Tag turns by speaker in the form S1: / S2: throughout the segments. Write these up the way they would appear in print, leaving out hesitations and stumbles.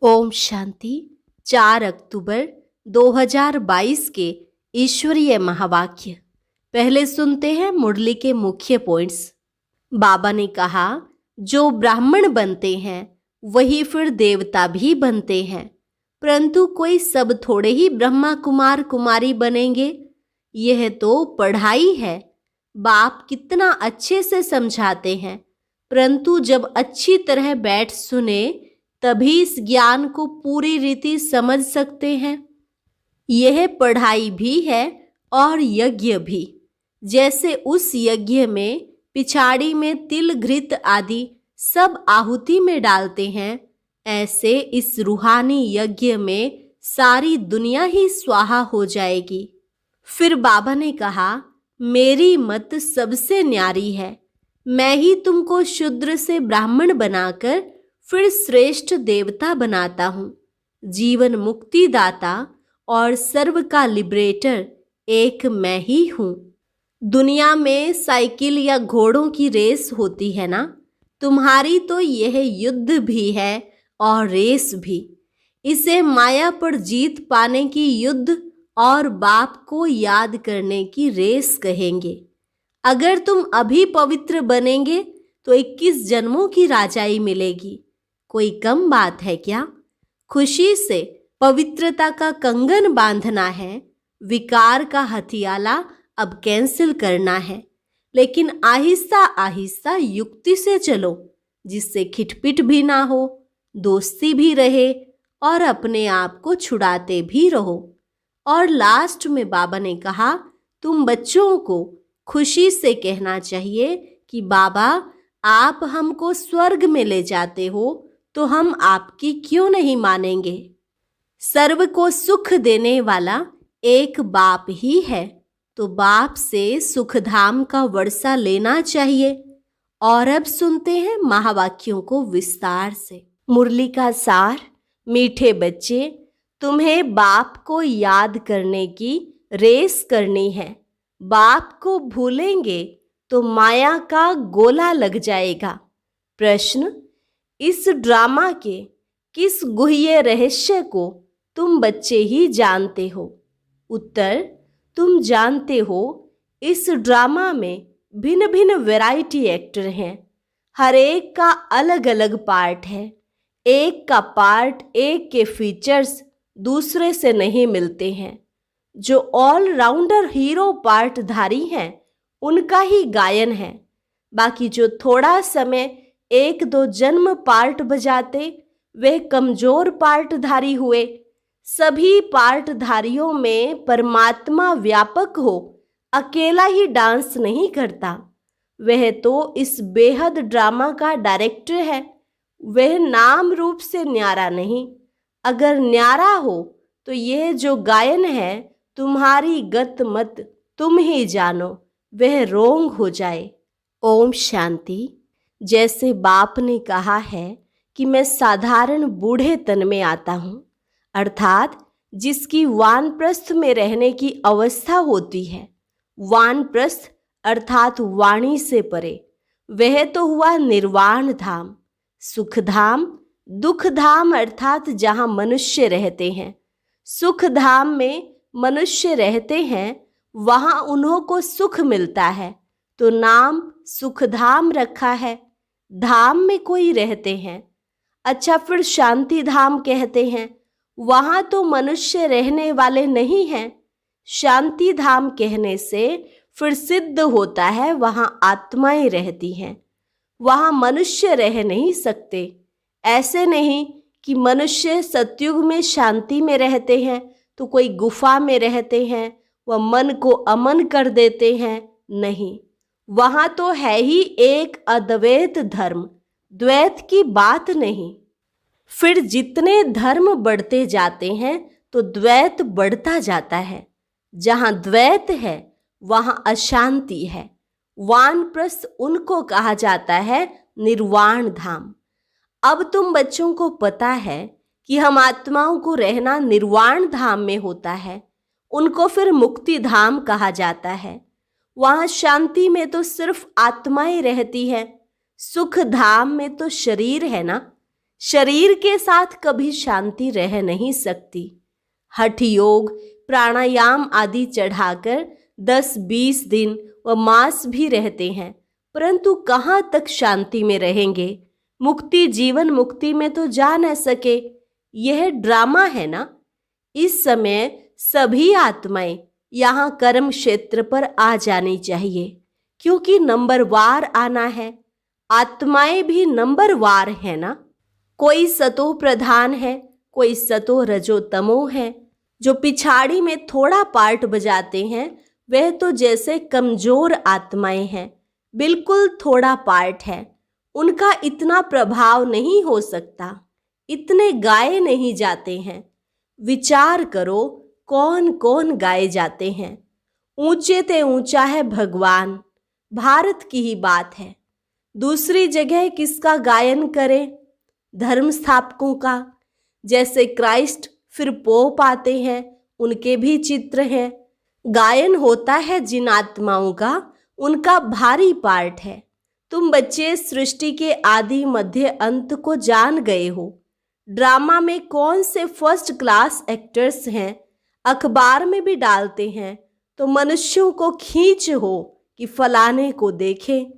S1: ओम शांति। 4 अक्टूबर 2022 के ईश्वरीय महावाक्य। पहले सुनते हैं मुरली के मुख्य पॉइंट्स। बाबा ने कहा, जो ब्राह्मण बनते हैं वही फिर देवता भी बनते हैं, परंतु कोई सब थोड़े ही ब्रह्मा कुमार कुमारी बनेंगे। यह तो पढ़ाई है। बाप कितना अच्छे से समझाते हैं, परंतु जब अच्छी तरह बैठ सुने तभी इस ज्ञान को पूरी रीति समझ सकते हैं। यह पढ़ाई भी है और यज्ञ भी। जैसे उस यज्ञ में पिछाड़ी में तिल घृत आदि सब आहुति में डालते हैं, ऐसे इस रूहानी यज्ञ में सारी दुनिया ही स्वाहा हो जाएगी। फिर बाबा ने कहा, मेरी मत सबसे न्यारी है। मैं ही तुमको शूद्र से ब्राह्मण बनाकर फिर श्रेष्ठ देवता बनाता हूँ। जीवन मुक्ति दाता और सर्व का लिबरेटर एक मैं ही हूँ। दुनिया में साइकिल या घोड़ों की रेस होती है ना, तुम्हारी तो यह युद्ध भी है और रेस भी। इसे माया पर जीत पाने की युद्ध और बाप को याद करने की रेस कहेंगे। अगर तुम अभी पवित्र बनेंगे तो 21 जन्मों की राजाई मिलेगी। कोई कम बात है क्या? खुशी से पवित्रता का कंगन बांधना है। विकार का हथियाला अब कैंसिल करना है, लेकिन आहिस्ता आहिस्ता युक्ति से चलो, जिससे खिटपिट भी ना हो, दोस्ती भी रहे और अपने आप को छुड़ाते भी रहो। और लास्ट में बाबा ने कहा, तुम बच्चों को खुशी से कहना चाहिए कि बाबा, आप हमको स्वर्ग में ले जाते हो तो हम आपकी क्यों नहीं मानेंगे। सर्व को सुख देने वाला एक बाप ही है, तो बाप से सुखधाम का वर्षा लेना चाहिए। और अब सुनते हैं महावाक्यों को विस्तार से। मुरली का सार। मीठे बच्चे, तुम्हें बाप को याद करने की रेस करनी है। बाप को भूलेंगे तो माया का गोला लग जाएगा। प्रश्न, इस ड्रामा के किस गुह्य रहस्य को तुम बच्चे ही जानते हो? उत्तर, तुम जानते हो इस ड्रामा में भिन्न भिन्न वैरायटी एक्टर हैं। हर एक का अलग अलग पार्ट है। एक का पार्ट, एक के फीचर्स दूसरे से नहीं मिलते हैं। जो ऑलराउंडर हीरो पार्टधारी हैं उनका ही गायन है। बाकी जो थोड़ा समय 1-2 जन्म पार्ट बजाते वे कमजोर पार्टधारी हुए। सभी पार्टधारियों में परमात्मा व्यापक हो, अकेला ही डांस नहीं करता। वह तो इस बेहद ड्रामा का डायरेक्टर है। वह नाम रूप से न्यारा नहीं। अगर न्यारा हो तो यह जो गायन है, तुम्हारी गत मत तुम ही जानो, वह रोंग हो जाए। ओम शांति। जैसे बाप ने कहा है कि मैं साधारण बूढ़े तन में आता हूँ, अर्थात जिसकी वानप्रस्थ में रहने की अवस्था होती है। वानप्रस्थ अर्थात वाणी से परे, वह तो हुआ निर्वाण धाम, सुख धाम, दुख धाम अर्थात जहाँ मनुष्य रहते हैं। सुख धाम में मनुष्य रहते हैं, वहाँ उन्हों को सुख मिलता है, तो नाम सुख धाम रखा है। धाम में कोई रहते हैं। अच्छा, फिर शांति धाम कहते हैं। वहाँ तो मनुष्य रहने वाले नहीं हैं। शांति धाम कहने से फिर सिद्ध होता है वहाँ आत्माएं रहती हैं। वहाँ मनुष्य रह नहीं सकते। ऐसे नहीं कि मनुष्य सतयुग में शांति में रहते हैं तो कोई गुफा में रहते हैं, वह मन को अमन कर देते हैं। नहीं, वहाँ तो है ही एक अद्वैत धर्म, द्वैत की बात नहीं। फिर जितने धर्म बढ़ते जाते हैं तो द्वैत बढ़ता जाता है। जहाँ द्वैत है वहाँ अशांति है। वानप्रस्थ उनको कहा जाता है निर्वाण धाम। अब तुम बच्चों को पता है कि हम आत्माओं को रहना निर्वाण धाम में होता है। उनको फिर मुक्ति धाम कहा जाता है। वहाँ शांति में तो सिर्फ आत्माएं रहती है। सुख धाम में तो शरीर है ना। शरीर के साथ कभी शांति रह नहीं सकती। हठ योग, प्राणायाम आदि चढ़ाकर 10-20 दिन व मास भी रहते हैं, परंतु कहाँ तक शांति में रहेंगे? मुक्ति, जीवन मुक्ति में तो जा न सके। यह ड्रामा है ना। इस समय सभी आत्माएं यहाँ कर्म क्षेत्र पर आ जानी चाहिए, क्योंकि नंबरवार आना है। आत्माएं भी नंबरवार है ना। कोई सतो प्रधान है, कोई सतो रजो तमो है। जो पिछाड़ी में थोड़ा पार्ट बजाते हैं वह तो जैसे कमजोर आत्माएं हैं, बिल्कुल थोड़ा पार्ट है। उनका इतना प्रभाव नहीं हो सकता, इतने गाए नहीं जाते हैं। विचार करो कौन कौन गाए जाते हैं। ऊंचे ते ऊंचा है भगवान, भारत की ही बात है। दूसरी जगह किसका गायन करें? धर्म स्थापकों का। जैसे क्राइस्ट, फिर पोप आते हैं, उनके भी चित्र हैं। गायन होता है जिन आत्माओं का, उनका भारी पार्ट है। तुम बच्चे सृष्टि के आदि मध्य अंत को जान गए हो। ड्रामा में कौन से फर्स्ट क्लास एक्टर्स हैं, अखबार में भी डालते हैं, तो मनुष्यों को खींच हो कि फलाने को देखें।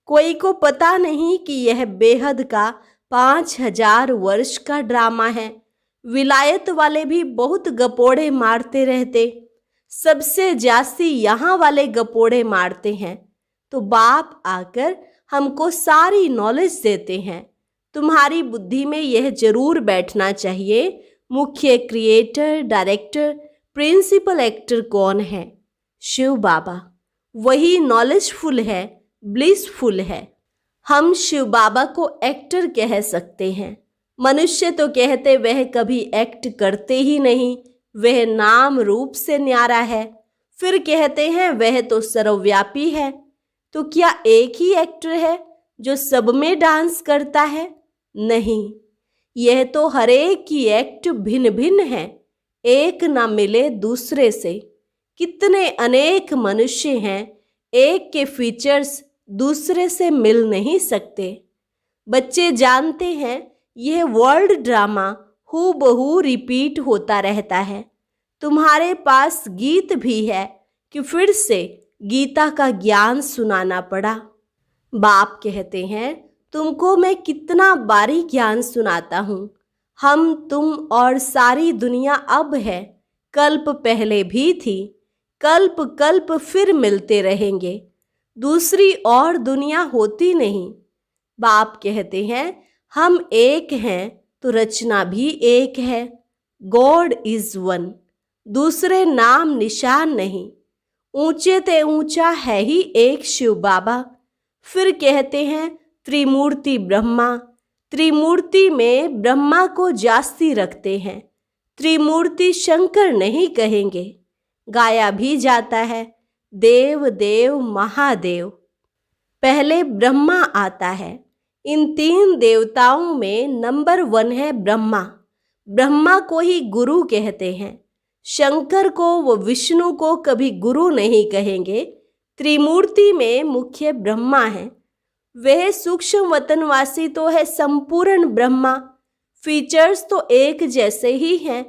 S1: कोई को पता नहीं कि यह बेहद का 5000 वर्ष का ड्रामा है। विलायत वाले भी बहुत गपोड़े मारते रहते, सबसे जास्ती यहाँ वाले गपोड़े मारते हैं। तो बाप आकर हमको सारी नॉलेज देते हैं। तुम्हारी बुद्धि में यह जरूर बैठना चाहिए, मुख्य क्रिएटर, डायरेक्टर, प्रिंसिपल एक्टर कौन है? शिव बाबा। वही नॉलेजफुल है, ब्लिसफुल है। हम शिव बाबा को एक्टर कह सकते हैं। मनुष्य तो कहते वह कभी एक्ट करते ही नहीं, वह नाम रूप से न्यारा है। फिर कहते हैं वह तो सर्वव्यापी है। तो क्या एक ही एक्टर है जो सब में डांस करता है? नहीं, यह तो हरेक की एक्ट भिन्न भिन्न है, एक ना मिले दूसरे से। कितने अनेक मनुष्य हैं, एक के फीचर्स दूसरे से मिल नहीं सकते। बच्चे जानते हैं यह वर्ल्ड ड्रामा हूबहू रिपीट होता रहता है। तुम्हारे पास गीत भी है कि फिर से गीता का ज्ञान सुनाना पड़ा। बाप कहते हैं तुमको मैं कितना बारीक ज्ञान सुनाता हूँ। हम, तुम और सारी दुनिया अब है, कल्प पहले भी थी, कल्प कल्प फिर मिलते रहेंगे। दूसरी और दुनिया होती नहीं। बाप कहते हैं हम एक हैं तो रचना भी एक है। गॉड इज वन, दूसरे नाम निशान नहीं। ऊंचे ते ऊंचा है ही एक शिव बाबा। फिर कहते हैं त्रिमूर्ति ब्रह्मा। त्रिमूर्ति में ब्रह्मा को जास्ती रखते हैं, त्रिमूर्ति शंकर नहीं कहेंगे। गाया भी जाता है देव देव महादेव। पहले ब्रह्मा आता है। इन 3 देवताओं में नंबर 1 है ब्रह्मा। ब्रह्मा को ही गुरु कहते हैं। शंकर को व विष्णु को कभी गुरु नहीं कहेंगे। त्रिमूर्ति में मुख्य ब्रह्मा है। वह सूक्ष्म वतनवासी तो है संपूर्ण ब्रह्मा। फीचर्स तो एक जैसे ही हैं।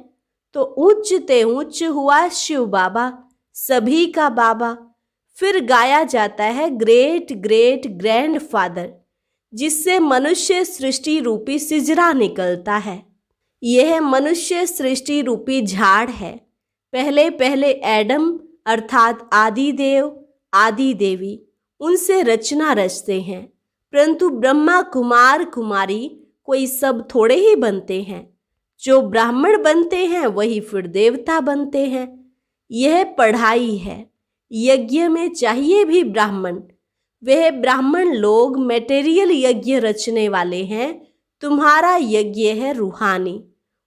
S1: तो उच्च ते उच्च हुआ शिव बाबा, सभी का बाबा। फिर गाया जाता है ग्रेट ग्रेट ग्रैंड फादर, जिससे मनुष्य सृष्टि रूपी सिजरा निकलता है। यह मनुष्य सृष्टि रूपी झाड़ है। पहले पहले एडम अर्थात आदि देव, आदि देवी, उनसे रचना रचते हैं। परंतु ब्रह्मा कुमार कुमारी कोई सब थोड़े ही बनते हैं। जो ब्राह्मण बनते हैं वही फिर देवता बनते हैं। यह पढ़ाई है। यज्ञ में चाहिए भी ब्राह्मण। वह ब्राह्मण लोग मटेरियल यज्ञ रचने वाले हैं। तुम्हारा यज्ञ है रूहानी।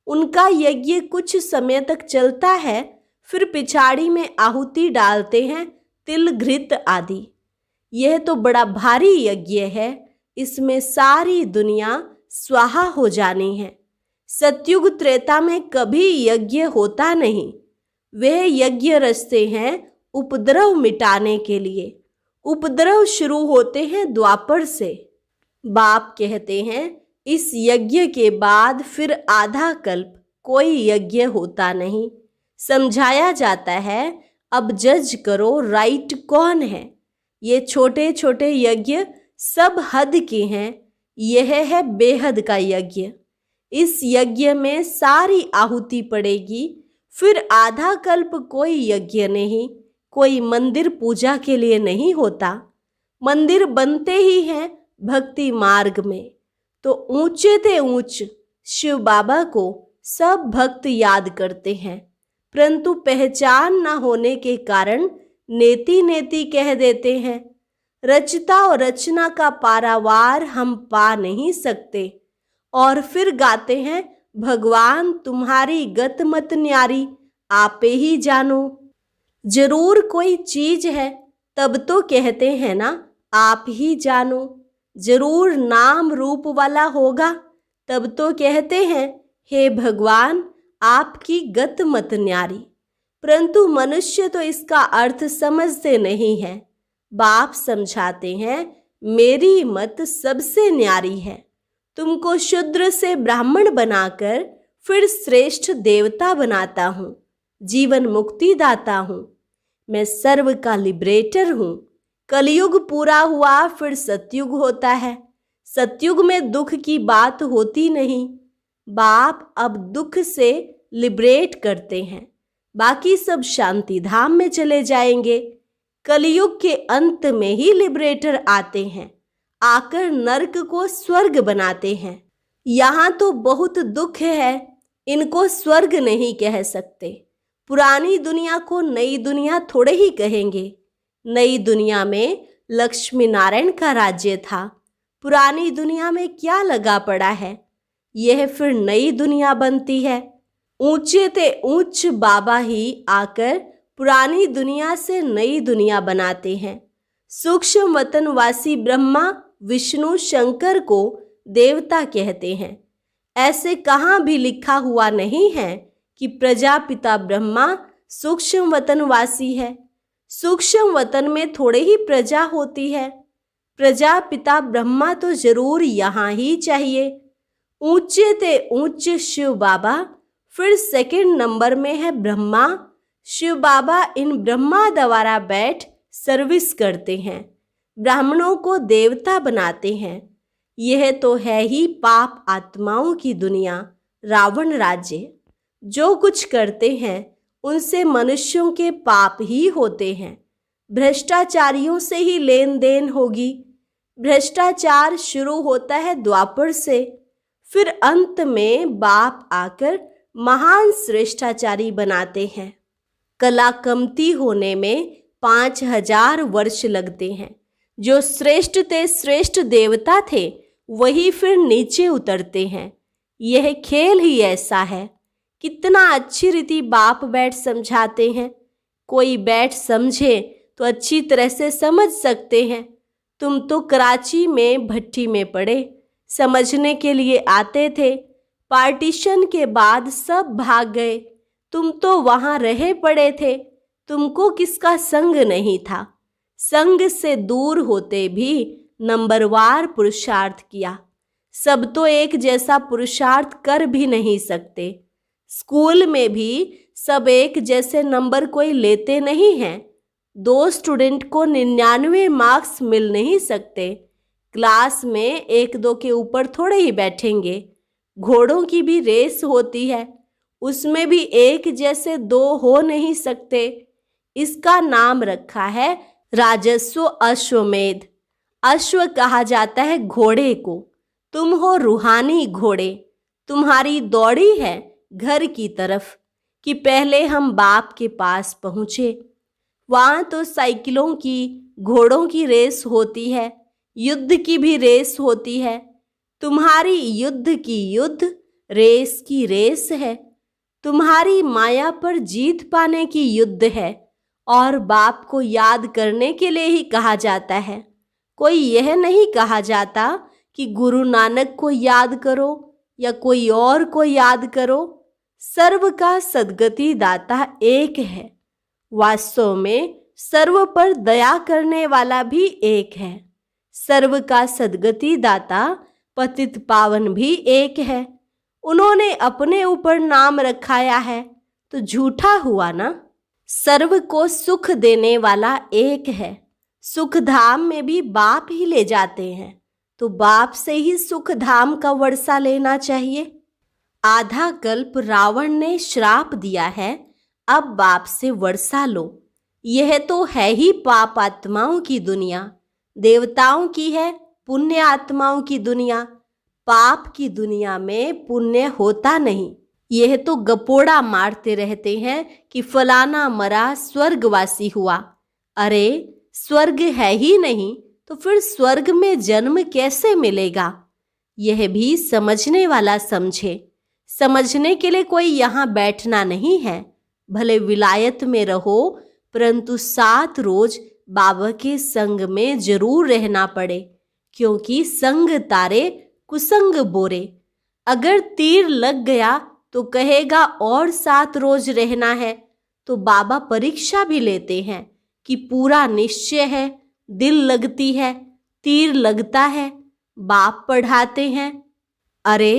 S1: उनका यज्ञ कुछ समय तक चलता है, फिर पिछाड़ी में आहुति डालते हैं, तिल घृत आदि। यह तो बड़ा भारी यज्ञ है। इसमें सारी दुनिया स्वाहा हो जानी है। सतयुग त्रेता में कभी यज्ञ होता नहीं। वह यज्ञ रचते हैं उपद्रव मिटाने के लिए। उपद्रव शुरू होते हैं द्वापर से। बाप कहते हैं इस यज्ञ के बाद फिर आधा कल्प कोई यज्ञ होता नहीं। समझाया जाता है, अब जज करो राइट कौन है। ये छोटे छोटे यज्ञ सब हद के हैं, यह है बेहद का यज्ञ। इस यज्ञ में सारी आहुति पड़ेगी, फिर आधा कल्प कोई यज्ञ नहीं। कोई मंदिर पूजा के लिए नहीं होता, मंदिर बनते ही हैं भक्ति मार्ग में। तो ऊंचे ते ऊंच शिव बाबा को सब भक्त याद करते हैं, परंतु पहचान न होने के कारण नेति नेति कह देते हैं। रचता और रचना का पारावार हम पा नहीं सकते। और फिर गाते हैं, भगवान तुम्हारी गत मत न्यारी, आपे ही जानो। जरूर कोई चीज है तब तो कहते हैं ना, आप ही जानो। जरूर नाम रूप वाला होगा तब तो कहते हैं, हे भगवान आपकी गत मत न्यारी। परंतु मनुष्य तो इसका अर्थ समझते नहीं है। बाप समझाते हैं, मेरी मत सबसे न्यारी है। तुमको शूद्र से ब्राह्मण बनाकर फिर श्रेष्ठ देवता बनाता हूँ, जीवन मुक्ति दाता हूँ। मैं सर्व का लिबरेटर हूँ। कलयुग पूरा हुआ फिर सतयुग होता है। सतयुग में दुख की बात होती नहीं। बाप अब दुख से लिबरेट करते हैं, बाकी सब शांति धाम में चले जाएंगे। कलयुग के अंत में ही लिबरेटर आते हैं, आकर नरक को स्वर्ग बनाते हैं। यहाँ तो बहुत दुख है, इनको स्वर्ग नहीं कह सकते। पुरानी दुनिया को नई दुनिया थोड़े ही कहेंगे। नई दुनिया में लक्ष्मी नारायण का राज्य था, पुरानी दुनिया में क्या लगा पड़ा है। यह फिर नई दुनिया बनती है। ऊंचे ते ऊंच बाबा ही आकर पुरानी दुनिया से नई दुनिया बनाते हैं। सूक्ष्म वतनवासी ब्रह्मा विष्णु शंकर को देवता कहते हैं। ऐसे कहाँ भी लिखा हुआ नहीं है कि प्रजापिता ब्रह्मा सूक्ष्म वतनवासी है। सूक्ष्म वतन में थोड़े ही प्रजा होती है। प्रजापिता ब्रह्मा तो जरूर यहाँ ही चाहिए। ऊंचे ते ऊंच शिव बाबा, फिर सेकंड नंबर में है ब्रह्मा। शिव बाबा इन ब्रह्मा द्वारा बैठ सर्विस करते हैं, ब्राह्मणों को देवता बनाते हैं। यह तो है ही पाप आत्माओं की दुनिया, रावण राज्य। जो कुछ करते हैं उनसे मनुष्यों के पाप ही होते हैं। भ्रष्टाचारियों से ही लेन देन होगी। भ्रष्टाचार शुरू होता है द्वापर से, फिर अंत में बाप आकर महान श्रेष्ठाचारी बनाते हैं। कला कमती होने में 5000 वर्ष लगते हैं। जो श्रेष्ठ ते श्रेष्ठ देवता थे वही फिर नीचे उतरते हैं। यह खेल ही ऐसा है। कितना अच्छी रीति बाप बैठ समझाते हैं। कोई बैठ समझे तो अच्छी तरह से समझ सकते हैं। तुम तो कराची में भट्टी में पड़े, समझने के लिए आते थे। पार्टीशन के बाद सब भाग गए, तुम तो वहाँ रहे पड़े थे। तुमको किसका संग नहीं था। संग से दूर होते भी नंबरवार पुरुषार्थ किया। सब तो एक जैसा पुरुषार्थ कर भी नहीं सकते। स्कूल में भी सब एक जैसे नंबर कोई लेते नहीं हैं। 2 स्टूडेंट को 99 मार्क्स मिल नहीं सकते। क्लास में 1-2 के ऊपर थोड़े ही बैठेंगे। घोड़ों की भी रेस होती है, उसमें भी एक जैसे 2 हो नहीं सकते। इसका नाम रखा है राजस्व अश्वमेध। अश्व कहा जाता है घोड़े को। तुम हो रूहानी घोड़े। तुम्हारी दौड़ी है घर की तरफ कि पहले हम बाप के पास पहुँचे। वहाँ तो साइकिलों की, घोड़ों की रेस होती है, युद्ध की भी रेस होती है। तुम्हारी युद्ध की युद्ध, रेस की रेस है। तुम्हारी माया पर जीत पाने की युद्ध है और बाप को याद करने के लिए ही कहा जाता है। कोई यह नहीं कहा जाता कि गुरु नानक को याद करो या कोई और को याद करो। सर्व का सद्गति दाता एक है। वास्तव में सर्व पर दया करने वाला भी एक है। सर्व का सद्गति दाता पतित पावन भी एक है। उन्होंने अपने ऊपर नाम रखाया है तो झूठा हुआ ना। सर्व को सुख देने वाला एक है। सुख धाम में भी बाप ही ले जाते हैं, तो बाप से ही सुख धाम का वर्षा लेना चाहिए। आधा कल्प रावण ने श्राप दिया है, अब बाप से वर्षा लो। यह तो है ही पाप आत्माओं की दुनिया, देवताओं की है पुण्य आत्माओं की दुनिया। पाप की दुनिया में पुण्य होता नहीं। यह तो गपोड़ा मारते रहते हैं कि फलाना मरा स्वर्गवासी हुआ। अरे स्वर्ग है ही नहीं तो फिर स्वर्ग में जन्म कैसे मिलेगा? यह भी समझने वाला समझे। समझने के लिए कोई यहाँ बैठना नहीं है। भले विलायत में रहो, परंतु 7 रोज बाबा के संग में जरूर रहना पड़े, क्योंकि संग तारे कुसंग बोरे। अगर तीर लग गया तो कहेगा और 7 रोज रहना है, तो बाबा परीक्षा भी लेते हैं कि पूरा निश्चय है, दिल लगती है, तीर लगता है। बाप पढ़ाते हैं। अरे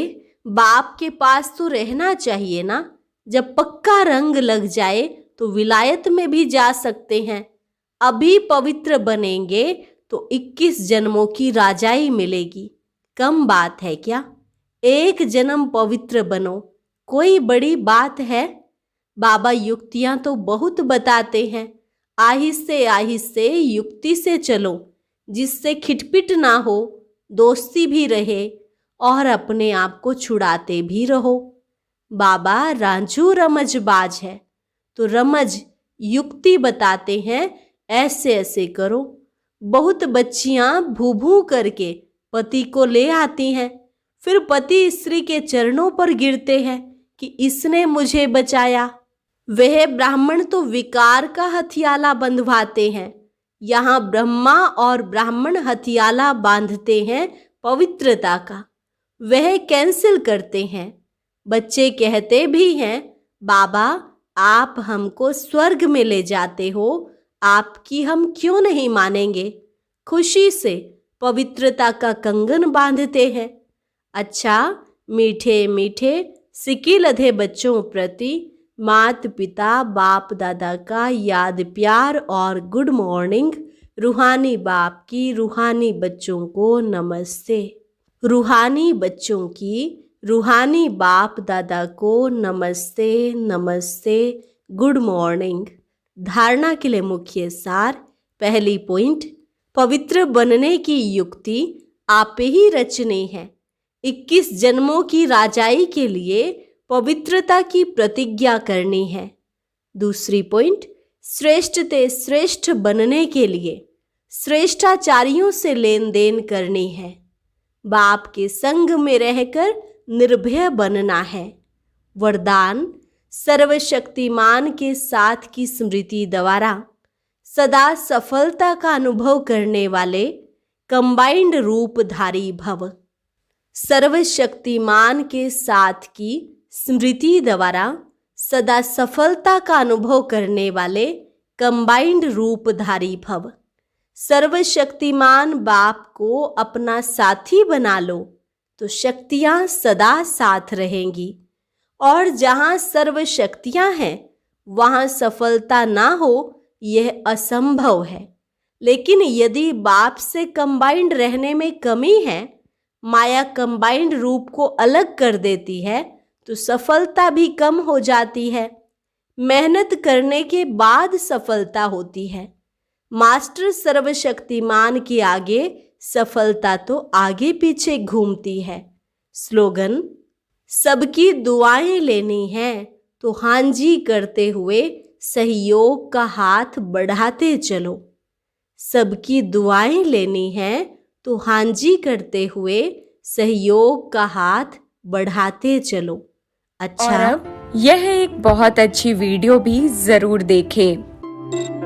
S1: बाप के पास तो रहना चाहिए ना। जब पक्का रंग लग जाए तो विलायत में भी जा सकते हैं। अभी पवित्र बनेंगे तो 21 जन्मों की राजाई मिलेगी। कम बात है क्या? एक जन्म पवित्र बनो, कोई बड़ी बात है? बाबा युक्तियां तो बहुत बताते हैं। आहिस्ते आहिस्ते युक्ति से चलो, जिससे खिटपिट ना हो, दोस्ती भी रहे और अपने आप को छुड़ाते भी रहो। बाबा रांझू रमजबाज है, तो रमज युक्ति बताते हैं, ऐसे ऐसे करो। बहुत बच्चियां भू भू करके पति को ले आती हैं, फिर पति स्त्री के चरणों पर गिरते हैं कि इसने मुझे बचाया। वह ब्राह्मण तो विकार का हथियाला बंधवाते हैं। यहाँ ब्रह्मा और ब्राह्मण हथियाला बांधते हैं पवित्रता का, वह कैंसिल करते हैं। बच्चे कहते भी हैं, बाबा आप हमको स्वर्ग में ले जाते हो, आपकी हम क्यों नहीं मानेंगे? खुशी से पवित्रता का कंगन बांधते हैं। अच्छा, मीठे मीठे सिक्की लधे बच्चों प्रति मात पिता बाप दादा का याद प्यार और गुड मॉर्निंग। रूहानी बाप की रूहानी बच्चों को नमस्ते। रूहानी बच्चों की रूहानी बाप दादा को नमस्ते नमस्ते, गुड मॉर्निंग। धारणा के लिए मुख्य सार। पहली पॉइंट, पवित्र बनने की युक्ति आप ही रचनी है। 21 जन्मों की राजाई के लिए पवित्रता की प्रतिज्ञा करनी है। दूसरी पॉइंट, श्रेष्ठ ते श्रेष्ठ बनने के लिए श्रेष्ठाचार्यों से लेन देन करनी है। बाप के संग में रहकर निर्भय बनना है। वरदान, सर्वशक्तिमान के साथ की स्मृति द्वारा सदा सफलता का अनुभव करने वाले कंबाइंड रूपधारी भव। सर्वशक्तिमान के साथ की स्मृति द्वारा सदा सफलता का अनुभव करने वाले कंबाइंड रूपधारी भव। सर्वशक्तिमान बाप को अपना साथी बना लो तो शक्तियां सदा साथ रहेंगी, और जहां सर्व शक्तियां हैं वहां सफलता ना हो, यह असंभव है। लेकिन यदि बाप से कंबाइंड रहने में कमी है, माया कंबाइंड रूप को अलग कर देती है, तो सफलता भी कम हो जाती है। मेहनत करने के बाद सफलता होती है। मास्टर सर्वशक्तिमान के आगे सफलता तो आगे पीछे घूमती है। स्लोगन, सबकी दुआएं लेनी है तो हाँ जी करते हुए सहयोग का हाथ बढ़ाते चलो। सबकी दुआएं लेनी है तो हाँ जी करते हुए सहयोग का हाथ बढ़ाते चलो। अच्छा,
S2: और अब यह एक बहुत अच्छी वीडियो भी जरूर देखें।